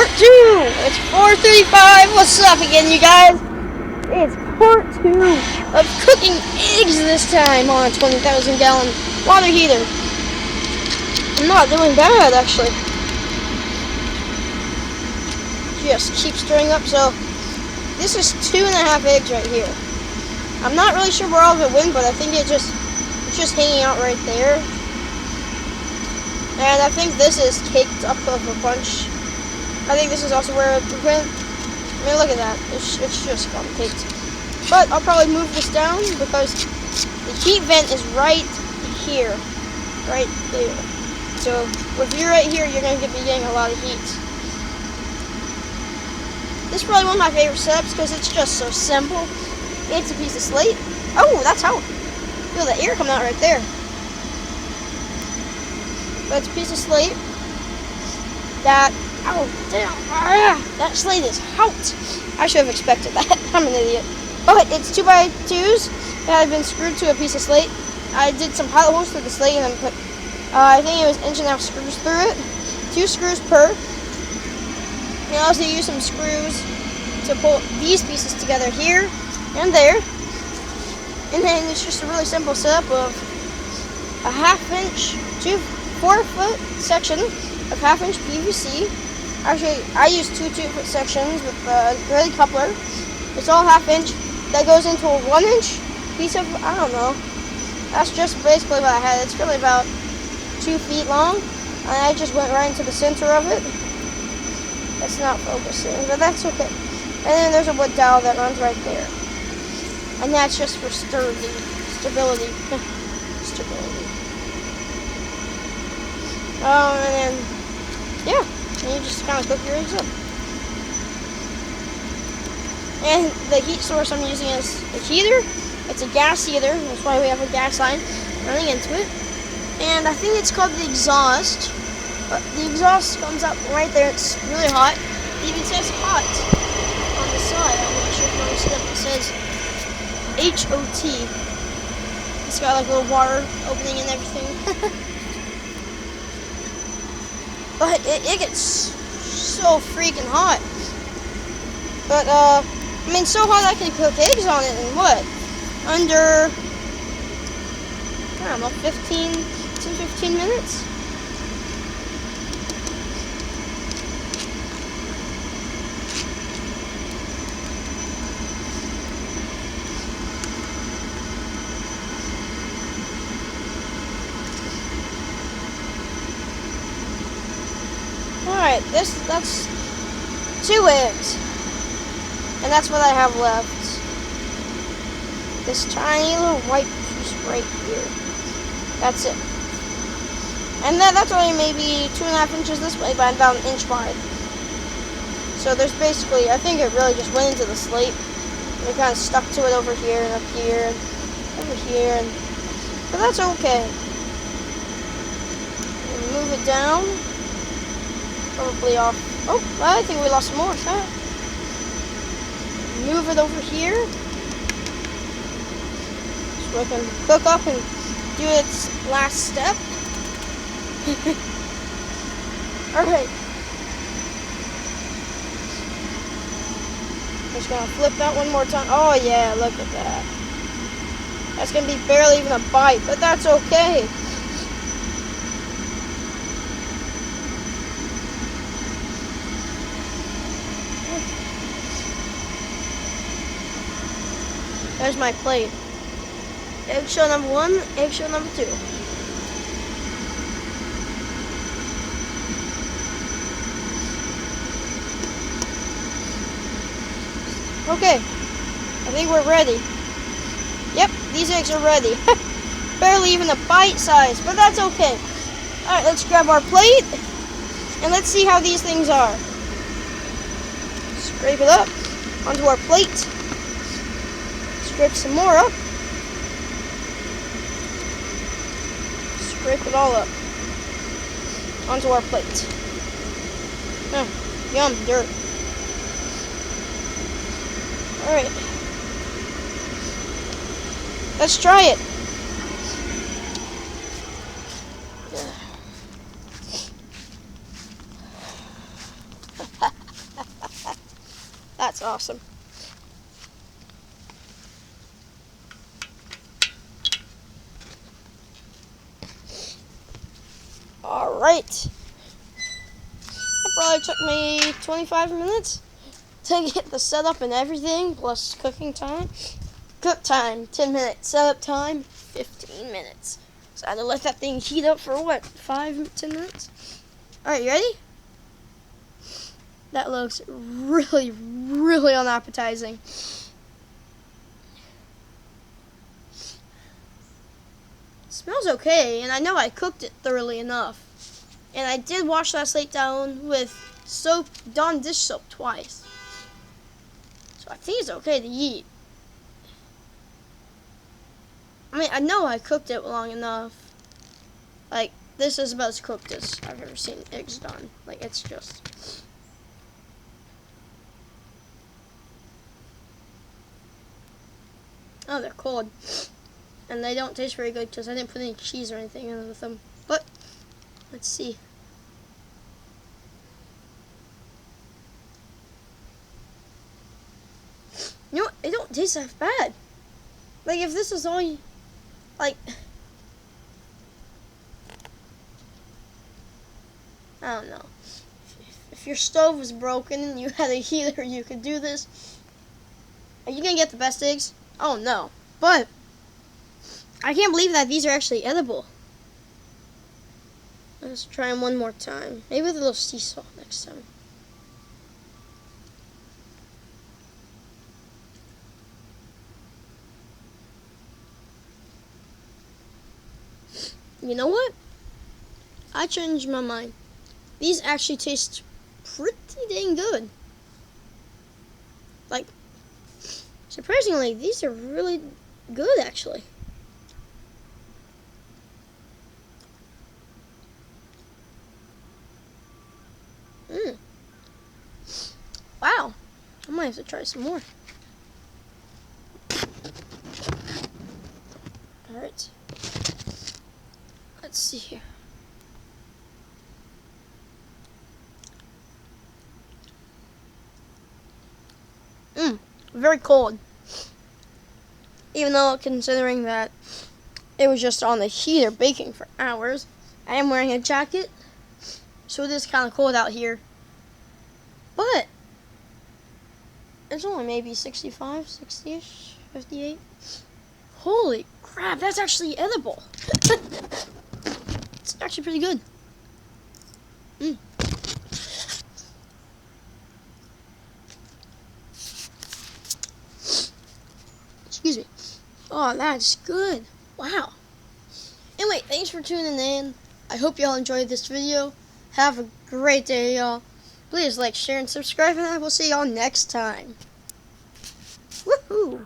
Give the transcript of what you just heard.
part 2! It's 4:35. What's up again, you guys? It's part 2 of cooking eggs this time on a 20,000 gallon water heater. I'm not doing bad, actually. Just keep stirring up. So this is 2.5 eggs right here. I'm not really sure where all of it went, but I think it's just hanging out right there. And I think this is caked up of a bunch. I think this is also where it went. I mean, look at that. It's just gone caked. But I'll probably move this down because the heat vent is right here. Right there. So if you're right here, you're going to be getting a lot of heat. This is probably one of my favorite setups because it's just so simple. It's a piece of slate. Oh, that's how. Feel the air coming out right there. But it's a piece of slate that, oh damn, that slate is hot. I should have expected that. I'm an idiot. But it's 2x2s that have been screwed to a piece of slate. I did some pilot holes through the slate and then put, I think it was 1.5 inch screws through it. 2 screws per. You also use some screws to pull these pieces together here and there. And then it's just a really simple setup of a 1/2 inch, 4-foot section of 1/2 inch PVC. Actually, I use 2 2-foot sections with a threaded coupler. It's all 1/2 inch. That goes into a 1 inch piece of, I don't know. That's just basically what I had. It's really about 2 feet long. And I just went right into the center of it. It's not focusing, but that's okay. And then there's a wood dowel that runs right there. And that's just for stability. Stability. And then, yeah, and you just kind of cook your eggs up. And the heat source I'm using is a heater. It's a gas heater. That's why we have a gas line running into it. And I think it's called the exhaust. But the exhaust comes up right there. It's really hot. It even says hot on the side. I'm not sure if you noticed it. It says HOT. It's got like a little water opening and everything. But it gets so freaking hot. But, I mean, so hot I can cook eggs on it in what? Under, I don't know, 15 minutes? Alright, that's 2 eggs. And that's what I have left. This tiny little white piece right here. That's it. And that's only maybe 2.5 inches this way, but about 1 inch wide. So there's basically, I think it really just went into the slate. And it kind of stuck to it over here and up here and over here. But that's okay. And move it down. Probably off. Oh, I think we lost some more. Huh? Move it over here. So we can cook up and do its last step. Alright. Just gonna flip that one more time. Oh yeah, look at that. That's gonna be barely even a bite, but that's okay. There's my plate. Eggshell number 1, eggshell number 2. Okay, I think we're ready. Yep, these eggs are ready. Barely even a bite size, but that's okay. Alright, let's grab our plate, and let's see how these things are. Scrape it up onto our plate. Scrape some more up. Scrape it all up onto our plate. Oh, yum, dirt. Alright. Let's try it. That's awesome. Alright. That probably took me 25 minutes to get the setup and everything, plus cooking time. Cook time, 10 minutes. Setup time, 15 minutes. So I had to let that thing heat up for what, 5-10 minutes? Alright, you ready? That looks really, really unappetizing. It smells okay, and I know I cooked it thoroughly enough. And I did wash that slate down with soap, Dawn dish soap twice. So I think it's okay to eat. I mean, I know I cooked it long enough. Like, this is about as cooked as I've ever seen eggs done. Like, it's just... Oh, they're cold. And they don't taste very good because I didn't put any cheese or anything in with them. But, let's see. You know what? They don't taste that bad. Like, if this is all you... Like... I don't know. If your stove was broken and you had a heater, you could do this. Are you gonna get the best eggs? Oh no. But I can't believe that these are actually edible. Let's try them one more time. Maybe with a little sea salt next time. You know what? I changed my mind. These actually taste pretty dang good. Like, surprisingly, these are really good, actually. Wow. I might have to try some more. Alright. Let's see here. Very cold. Even though, considering that it was just on the heater baking for hours, I am wearing a jacket, so it is kind of cold out here. But it's only maybe 65, 60-ish, 58. Holy crap, that's actually edible. It's actually pretty good. Excuse me. Oh, that's good. Wow. Anyway, thanks for tuning in. I hope y'all enjoyed this video. Have a great day, y'all. Please like, share, and subscribe, and I will see y'all next time. Woohoo!